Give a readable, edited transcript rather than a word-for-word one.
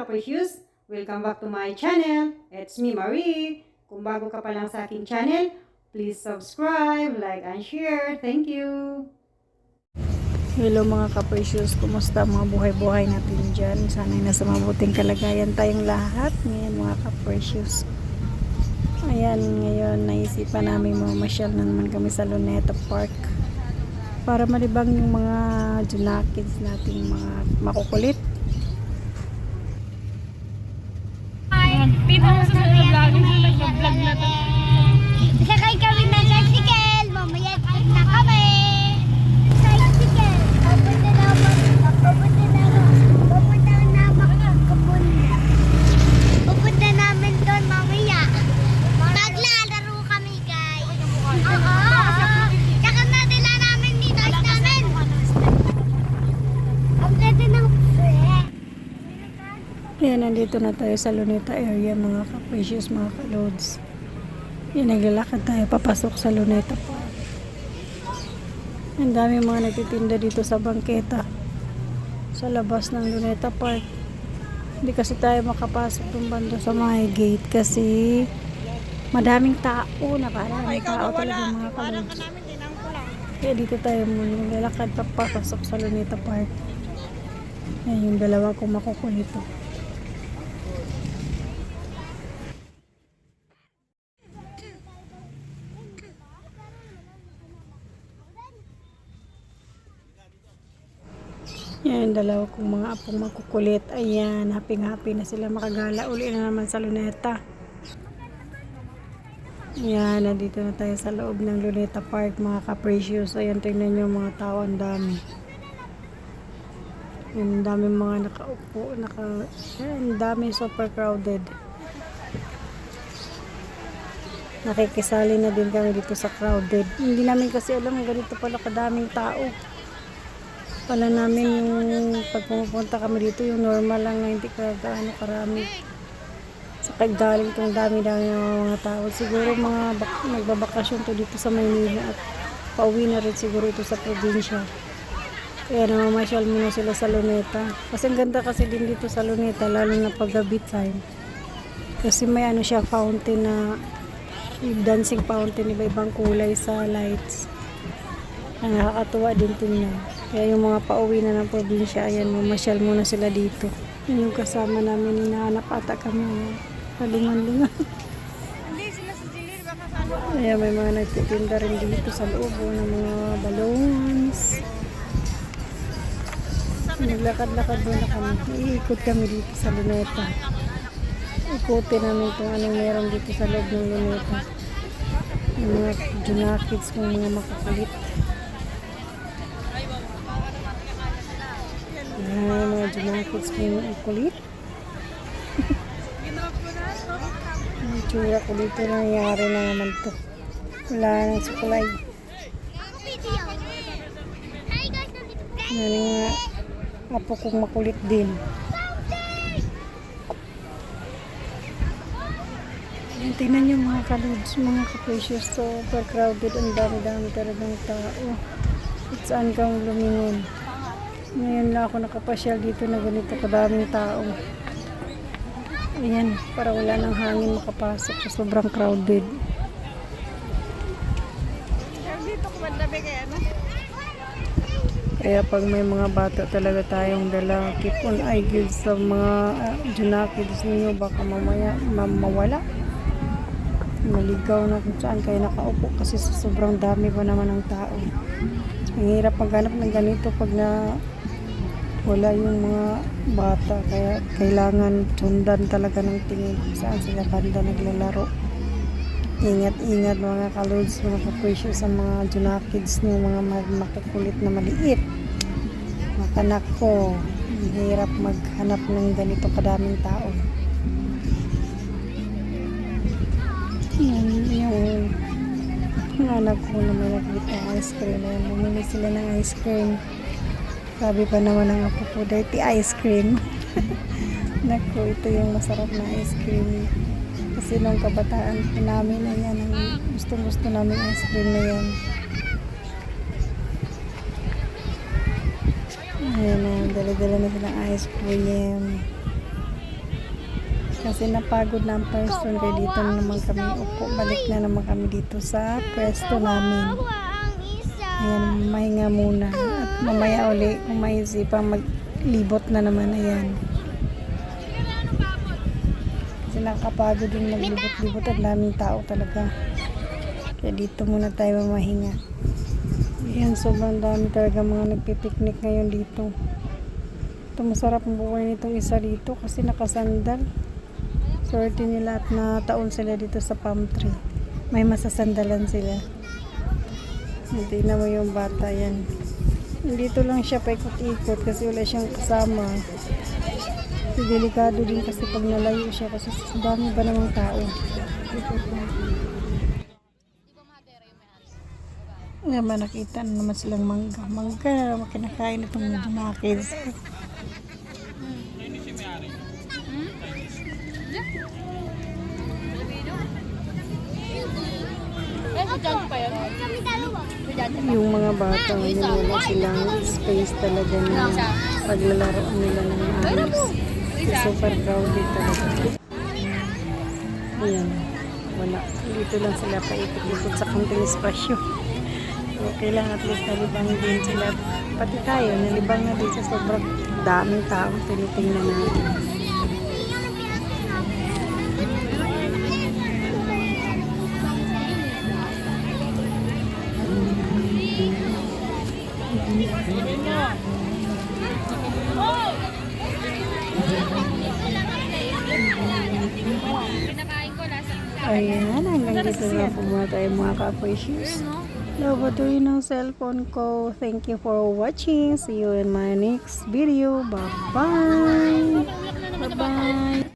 ka-precious! Welcome back to my channel. It's me, Marie. Kung bago ka pa lang sa aking channel, please subscribe, like, and share. Thank you! Hello mga ka-precious, kumusta mga buhay-buhay natin dyan? Sana'y nasa mabuting kalagayan tayong lahat ngayon mga ka-precious. Ayan, ngayon naisipan namin mamasyal na naman kami sa Luneta Park para malibang yung mga junakids nating mga makukulit. Tingnan mo sa vlog, nag-vlog na to. Sakay kami na tricycle, mamaya na kami. Tricycle, papunta namin doon mamaya. Maglalaro kami guys. Oo. Tsaka nadala namin dito namin. Ang ganda ng Ayan, nandito na tayo sa Luneta area mga ka-precious, mga ka-loads. Yan, naglalakad tayo papasok sa Luneta Park. Ang dami mga nagtitinda dito sa bangketa sa labas ng Luneta Park. Hindi kasi tayo makapasok ng banda sa my gate kasi madaming tao, napakaraming tao talaga mga ka-loads. Kaya dito tayo muna naglalakad papasok sa Luneta Park. Yan yung dalawa kong makukulito. Yan, dalawa kong mga apong makukulit. Ayan, happy na sila makagala. Uli na naman sa Luneta. Ayan, nandito na tayo sa loob ng Luneta Park, mga ka-precious. Ayan, tingnan nyo mga tao, ang dami. Ang dami mga nakaupo. Ang dami, super crowded. Nakikisali na din kami dito sa crowded. Hindi namin kasi alam, ganito pala kadaming tao. Pala namin yung pag pumupunta kami dito, yung normal lang na hindi ka gaano karami. Sa kagaling itong dami-dami ng mga tao. Siguro mga nagbabakasyon to dito sa Maynila at pauwi na rin siguro ito sa probinsya. Kaya namamasyal muna sila sa Luneta. Kasi ang ganda kasi din dito sa Luneta, lalo na pag gabi time. Kasi may ano siya, fountain na dancing fountain, iba-ibang kulay sa lights. Ang nakakatuwa din tingnan. Kaya yung mga pauwi na ng probinsya, ayan, mamasyal muna sila dito. Yun yung kasama namin, hinahanap ata kami. Kalungan-lungan. Ayan, may mga nagtitinda rin dito sa loob ng mga balloons. Naglakad-lakad doon na kami. Iikot kami dito sa Luneta. Ikutin namin kung anong meron dito sa loob ng Luneta. Yung mga junakids, kung mga makakulit. Ayan, mga junakids kung mga kulit. Ang tsura ko dito, nangyari na naman to. Wala nang sukulay. Yan nga, apo kong makulit din. Tingnan nyo mga ka-loads, mga ka-precious, super crowded, ang dami-dami talagang tao. At saan kang lumingon. Ngayon lang ako nakapasyal dito na ganito kadaming tao. Ayan, para wala nang hangin makapasok sa sobrang crowded. Kaya pag may mga bata talaga tayong dala, keep on eye guys sa mga junakids ninyo, baka mamaya mawala. Maligaw na kung saan kayo nakaupo kasi sa sobrang dami pa naman ng tao. Ang hirap maghanap ng ganito pag na wala yung mga bata, kaya kailangan sundan talaga ng tingin saan sila banda naglalaro. Ingat-ingat mga ka-loads, mga ka-precious sa mga junakids niyo, mga makukulit na maliit. Mga anak ko, hirap maghanap ng ganito kadaming tao. Yan, yung anak ko na may nakita ice cream, bumili sila ng ice cream. Sabi pa naman ng apo ko, dirty ice cream. Naku, ito yung masarap na ice cream. Kasi nung kabataan ko namin na yan, ang gusto namin ice cream na yan. Ayan na, dala-dala na silang ice cream. Kasi napagod na ang person kaya dito na naman kami upo. Balik na naman kami dito sa pwesto namin. Ang isa. Ayan, mahinga muna. At mamaya uli, kung maisipang maglibot na naman, ayan. Kasi nakakapagod yung maglibot-libot at daming tao talaga. Kaya dito muna tayo mahinga. Ayan, sobrang dami talaga mga nagpipiknik ngayon dito. Ito, masarap ang buhay nitong isa dito kasi nakasandal. Swerte nila at nataon sila dito sa palm tree. May masasandalan sila. Tingnan mo yung bata yan. Dito lang siya paikot-ikot kasi wala siyang kasama. Kasi delikado din kasi pag nalayo siya kasi dami ba namang tao. Nga ba nakita na naman silang mangga. Mangga na naman kinakain itong mga junakis. Yung mga bata ngayon wala silang space talaga na paglalaroan nila ng ayos. Super crowded talaga. Ayan, wala. Dito lang sila paikot-ikot sa konting espasyo. Okay lang, at least nalibang din sila. Pati tayo, nalibang na din sa sobrang daming taong tinitingnan natin. Ayan, hanggang dito na po muna tayo mga ka-appreciates. Lobo to yun ang cellphone ko. Thank you for watching. See you in my next video. Bye-bye. Bye-bye.